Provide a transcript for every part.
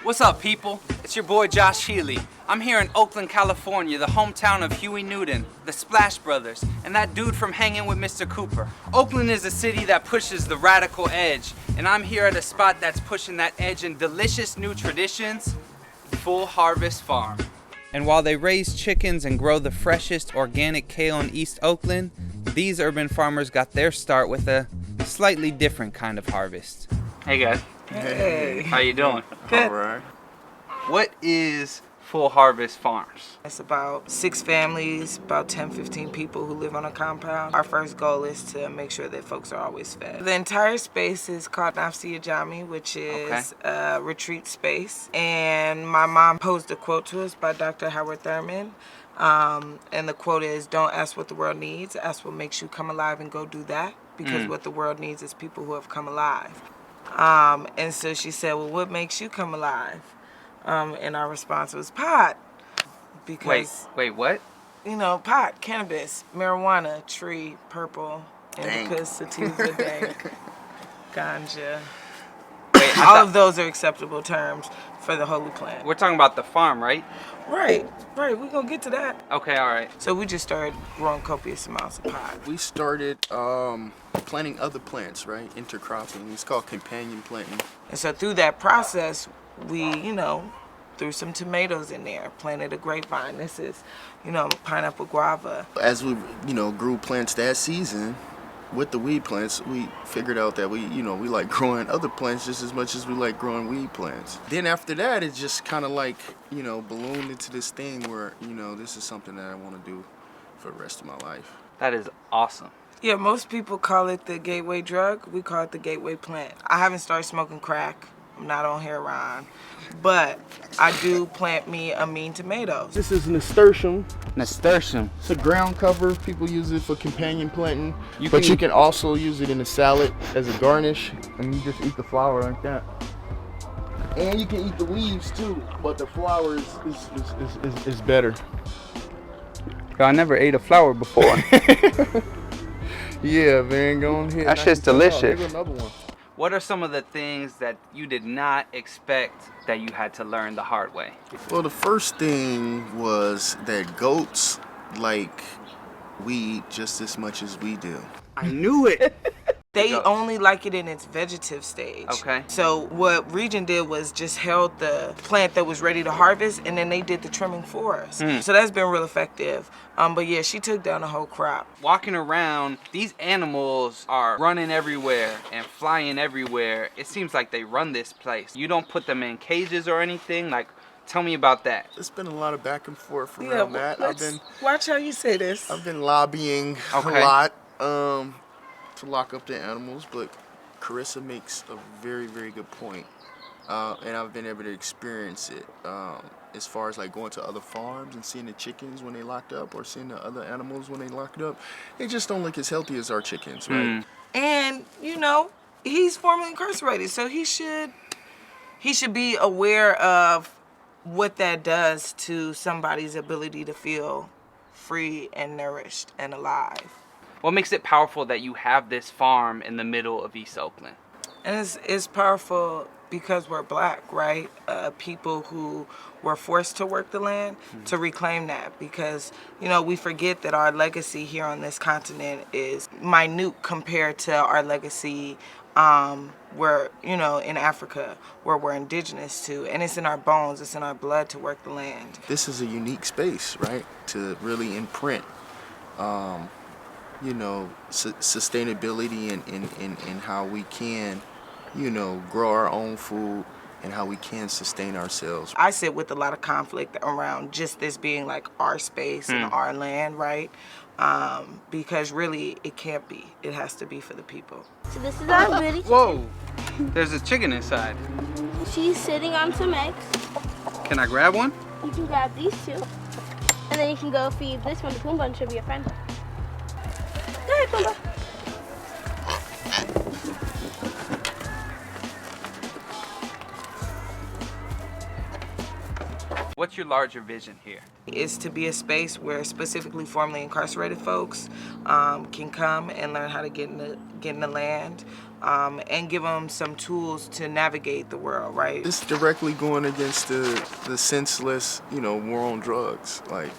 What's up, people? It's your boy Josh Healey. I'm here in Oakland, California, the hometown of Huey Newton, the Splash Brothers, and that dude from Hanging with Mr. Cooper. Oakland is a city that pushes the radical edge, and I'm here at a spot that's pushing that edge in delicious new traditions, Full Harvest Farm. And while they raise chickens and grow the freshest organic kale in East Oakland, these urban farmers got their start with a slightly different kind of harvest. Hey guys. Hey. How you doing? Good. All right. What is Full Harvest Farms? It's about 6 families, about 10-15 people who live on a compound. Our first goal is to make sure that folks are always fed. The entire space is called Nafsi Ajami, which is a retreat space. And my mom posed a quote to us by Dr. Howard Thurman. And the quote is, "Don't ask what the world needs, ask what makes you come alive and go do that." Because what the world needs is people who have come alive. And so she said, well, what makes you come alive? And our response was pot. Because, Wait, what? you know, pot, cannabis, marijuana, tree, purple, indica, sativa, dank, ganja. Wait, All of those are acceptable terms for the holy plant. We're talking about the farm, right? Right. We're going to get to that. Okay, all right. So we just started growing copious amounts of pot. We started planting other plants, right? Intercropping. It's called companion planting. And so through that process, we, threw some tomatoes in there, planted a grapevine. This is, pineapple guava. As we, grew plants that season, with the weed plants, we figured out that we like growing other plants just as much as we like growing weed plants. Then after that, it just kind of like, ballooned into this thing where, this is something that I want to do for the rest of my life. That is awesome. Yeah, most people call it the gateway drug. We call it the gateway plant. I haven't started smoking crack. I'm not on heroin. But I do plant me a mean tomatoes. This is nasturtium. Nasturtium. It's a ground cover. People use it for companion planting. But you can also use it in a salad as a garnish. And you just eat the flower like that. And you can eat the leaves too. But the flower is better. Yo, I never ate a flower before. Yeah, man, go on ahead. That shit's delicious. Here go another one. What are some of the things that you did not expect that you had to learn the hard way? Well, the first thing was that goats like weed just as much as we do. I knew it. They only like it in its vegetative stage. Okay. So what Region did was just held the plant that was ready to harvest, and then they did the trimming for us. So that's been real effective. But yeah, she took down the whole crop. Walking around, these animals are running everywhere and flying everywhere. It seems like they run this place. You don't put them in cages or anything? Like, tell me about that. There's been a lot of back and forth around that. Watch how you say this. I've been lobbying a lot to lock up the animals, but Karissa makes a very, very good point. And I've been able to experience it as far as like going to other farms and seeing the chickens when they locked up or seeing the other animals when they locked up. They just don't look as healthy as our chickens, right? And, he's formerly incarcerated, so he should be aware of what that does to somebody's ability to feel free and nourished and alive. What makes it powerful that you have this farm in the middle of East Oakland? And it's powerful because we're black, right? People who were forced to work the land, to reclaim that, because, we forget that our legacy here on this continent is minute compared to our legacy where, in Africa, where we're indigenous to, and it's in our bones, it's in our blood to work the land. This is a unique space, right? To really imprint sustainability and how we can, grow our own food and how we can sustain ourselves. I sit with a lot of conflict around just this being like our space and our land, right? Because really it can't be. It has to be for the people. So this is our beauty chicken. Whoa, there's a chicken inside. She's sitting on some eggs. Can I grab one? You can grab these two. And then you can go feed this one to Pumbaa and she'll be your friend. Go ahead, Pumbaa. What's your larger vision here? Is to be a space where specifically formerly incarcerated folks can come and learn how to get in the land, and give them some tools to navigate the world, right? It's directly going against the senseless, war on drugs. Like,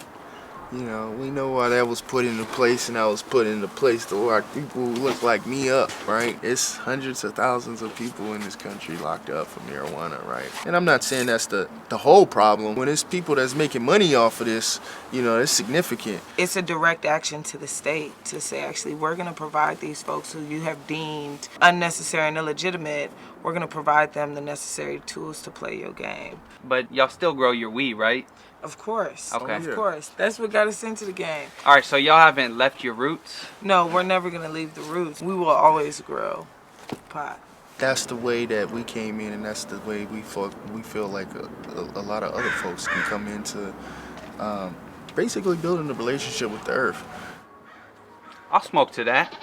we know why that was put into place, and that was put into place to lock people who look like me up, right? It's hundreds of thousands of people in this country locked up for marijuana, right? And I'm not saying that's the whole problem. When it's people that's making money off of this, it's significant. It's a direct action to the state to say, actually, we're going to provide these folks who you have deemed unnecessary and illegitimate, we're going to provide them the necessary tools to play your game. But y'all still grow your weed, right? Of course. Okay. Of course. That's what got us into the game. All right, so y'all haven't left your roots? No, we're never going to leave the roots. We will always grow pot. That's the way that we came in, and that's the way we feel like a lot of other folks can come into basically building a relationship with the earth. I'll smoke to that.